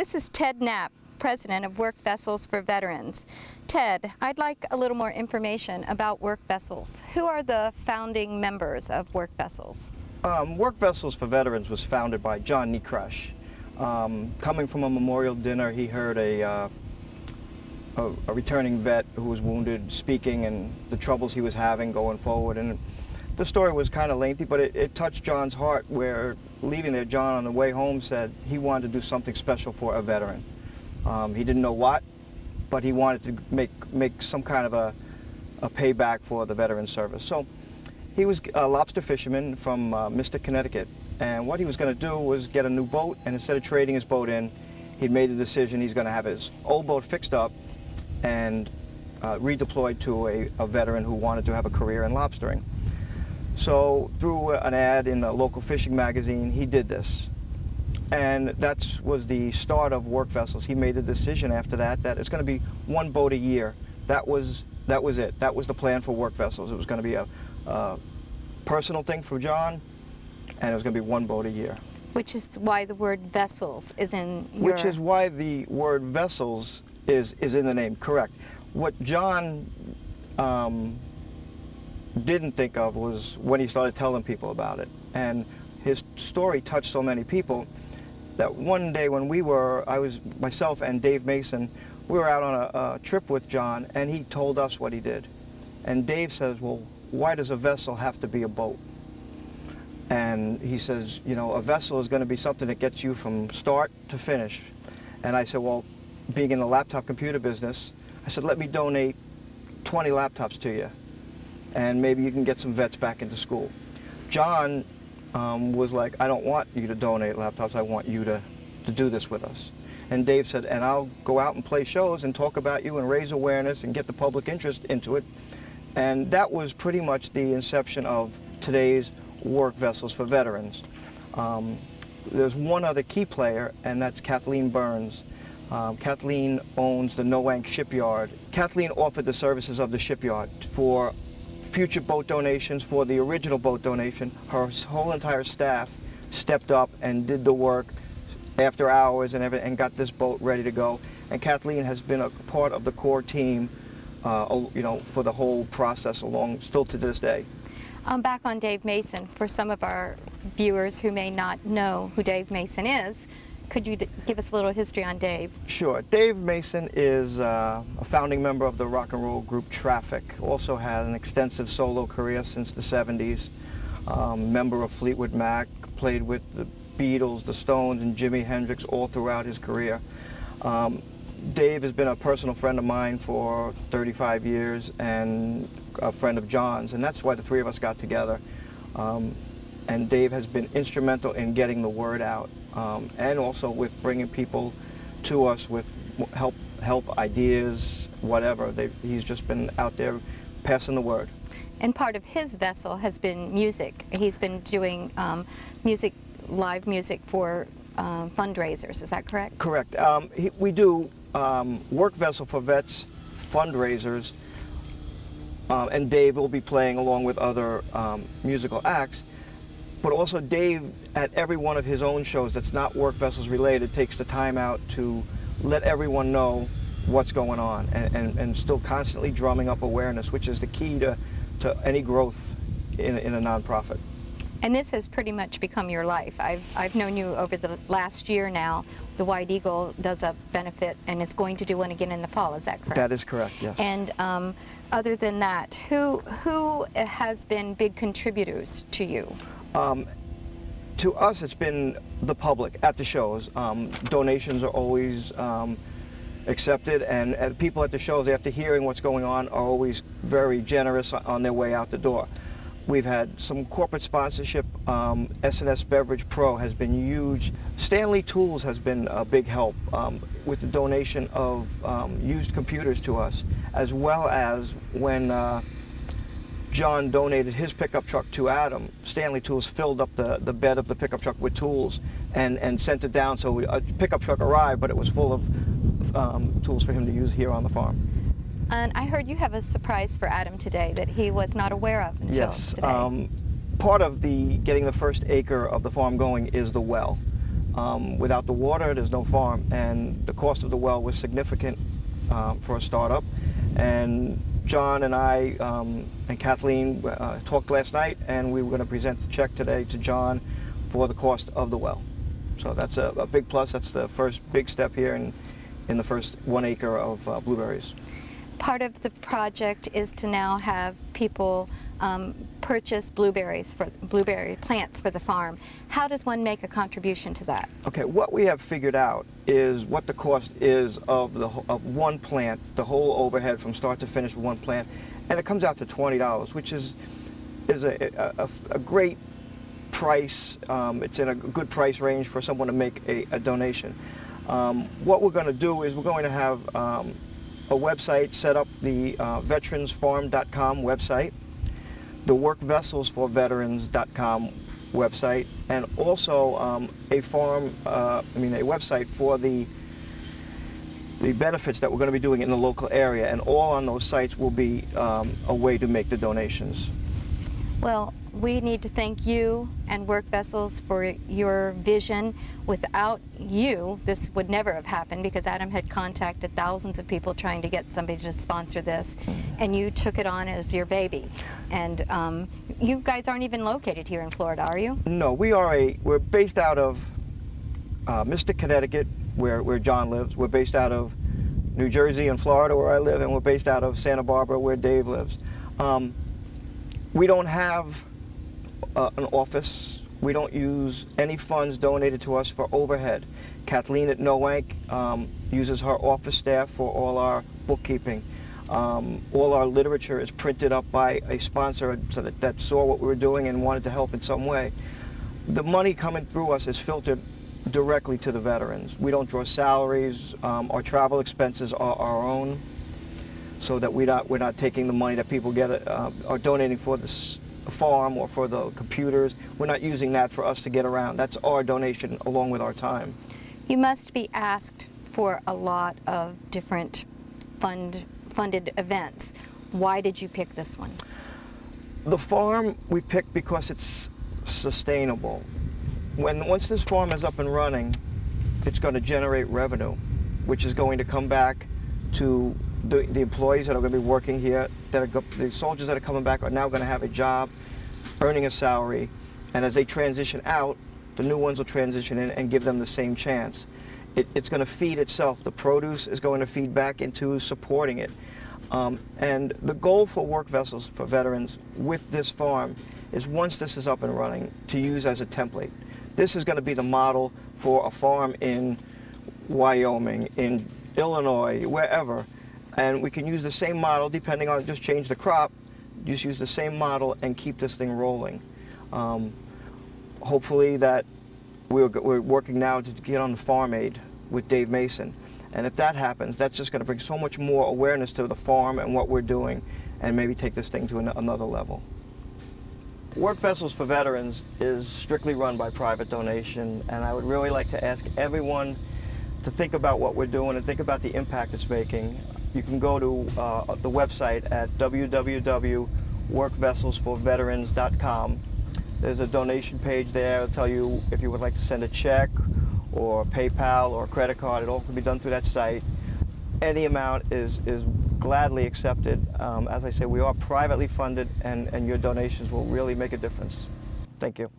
This is Ted Knapp, President of Work Vessels for Veterans. Ted, I'd like a little more information about Work Vessels. Who are the founding members of Work Vessels? Work Vessels for Veterans was founded by John Necrash. Coming from a memorial dinner, he heard a returning vet who was wounded speaking and the troubles he was having going forward. And the story was kind of lengthy, but it touched John's heart, where leaving there, John on the way home said he wanted to do something special for a veteran. He didn't know what, but he wanted to make some kind of a payback for the veteran service. So he was a lobster fisherman from Mystic, Connecticut, and what he was going to do was get a new boat, and instead of trading his boat in, he'd made the decision he's going to have his old boat fixed up and redeployed to a veteran who wanted to have a career in lobstering. So through an ad in a local fishing magazine, he did this. And that was the start of Work Vessels. He made the decision after that it's going to be one boat a year. That was it. That was the plan for Work Vessels. It was going to be a personal thing for John, and it was going to be one boat a year. Which is why the word vessels is in your... Which is why the word vessels is in the name, correct. What John didn't think of was when he started telling people about it. And his story touched so many people that one day when myself and Dave Mason, we were out on a trip with John, and he told us what he did. And Dave says, well, why does a vessel have to be a boat? And he says, you know, a vessel is going to be something that gets you from start to finish. And I said, well, being in the laptop computer business, I said, let me donate 20 laptops to you, and maybe you can get some vets back into school. John was like, I don't want you to donate laptops, I want you to do this with us. And Dave said, and I'll go out and play shows and talk about you and raise awareness and get the public interest into it. And that was pretty much the inception of today's Work Vessels for Veterans. There's one other key player, and that's Kathleen Burns. Kathleen owns the Noank shipyard. Kathleen offered the services of the shipyard for future boat donations, for the original boat donation. Her whole entire staff stepped up and did the work after hours and everything, and got this boat ready to go. And Kathleen has been a part of the core team, you know, for the whole process still to this day. Back on Dave Mason, for some of our viewers who may not know who Dave Mason is, could you give us a little history on Dave? Sure. Dave Mason is a founding member of the rock and roll group Traffic. Also had an extensive solo career since the 70s. Member of Fleetwood Mac, played with the Beatles, the Stones, and Jimi Hendrix all throughout his career. Dave has been a personal friend of mine for 35 years and a friend of John's, and that's why the three of us got together. And Dave has been instrumental in getting the word out, and also with bringing people to us with help ideas, whatever. He's just been out there passing the word. And part of his vessel has been music. He's been doing live music for fundraisers, is that correct? Correct. We do Work Vessel for Vets fundraisers, and Dave will be playing along with other musical acts. But also Dave, at every one of his own shows that's not Work Vessels related, takes the time out to let everyone know what's going on, and still constantly drumming up awareness, which is the key to any growth in a nonprofit. And this has pretty much become your life. I've known you over the last year now. The White Eagle does a benefit and is going to do one again in the fall, is that correct? That is correct, yes. And other than that, who has been big contributors to you? To us, it's been the public at the shows. Donations are always accepted, and people at the shows, after hearing what's going on, are always very generous on their way out the door. We've had some corporate sponsorship. S&S Beverage Pro has been huge. Stanley Tools has been a big help with the donation of used computers to us, as well as when John donated his pickup truck to Adam, Stanley Tools filled up the bed of the pickup truck with tools and sent it down. So a pickup truck arrived, but it was full of tools for him to use here on the farm. And I heard you have a surprise for Adam today that he was not aware of until today. Part of getting the first acre of the farm going is the well. Without the water, there's no farm, and the cost of the well was significant for a startup. And John and I and Kathleen talked last night, and we were going to present the check today to John for the cost of the well. So that's a big plus. That's the first big step here in the first 1 acre of blueberries. Part of the project is to now have people purchase blueberry plants for the farm. How does one make a contribution to that? Okay, what we have figured out is what the cost is of one plant, the whole overhead from start to finish for one plant, and it comes out to $20, which is a great price. It's in a good price range for someone to make a donation. What we're going to do is we're going to have a website set up, the veteransfarm.com website, the workvesselsforveterans.com website, and also a website for the benefits that we're going to be doing in the local area, and all on those sites will be a way to make the donations. Well, we need to thank you and Work Vessels for your vision. Without you, this would never have happened, because Adam had contacted thousands of people trying to get somebody to sponsor this, and you took it on as your baby. And you guys aren't even located here in Florida, are you? No, we're based out of Mystic, Connecticut, where John lives. We're based out of New Jersey and Florida, where I live, and we're based out of Santa Barbara, where Dave lives. We don't have an office. We don't use any funds donated to us for overhead. Kathleen at Noank uses her office staff for all our bookkeeping. All our literature is printed up by a sponsor that saw what we were doing and wanted to help in some way. The money coming through us is filtered directly to the veterans. We don't draw salaries. Our travel expenses are our own, so that we're not taking the money that people get are donating for the farm or for the computers. We're not using that for us to get around. That's our donation along with our time. You must be asked for a lot of different funded events. Why did you pick this one? The farm we picked because it's sustainable. Once this farm is up and running, it's going to generate revenue, which is going to come back to the employees that are going to be working here. The soldiers that are coming back are now going to have a job, earning a salary, and as they transition out, the new ones will transition in and give them the same chance. It's going to feed itself. The produce is going to feed back into supporting it. And the goal for Work Vessels for Veterans with this farm is, once this is up and running, to use as a template. This is going to be the model for a farm in Wyoming, in Illinois, wherever. And we can use the same model, depending on, just change the crop, just use the same model and keep this thing rolling. Hopefully that we're working now to get on the Farm Aid with Dave Mason. And if that happens, that's just going to bring so much more awareness to the farm and what we're doing, and maybe take this thing to another level. Work Vessels for Veterans is strictly run by private donation, and I would really like to ask everyone to think about what we're doing and think about the impact it's making. You can go to the website at www.workvesselsforveterans.com. There's a donation page there. It'll tell you if you would like to send a check or PayPal or a credit card. It all can be done through that site. Any amount is gladly accepted. As I say, we are privately funded, and your donations will really make a difference. Thank you.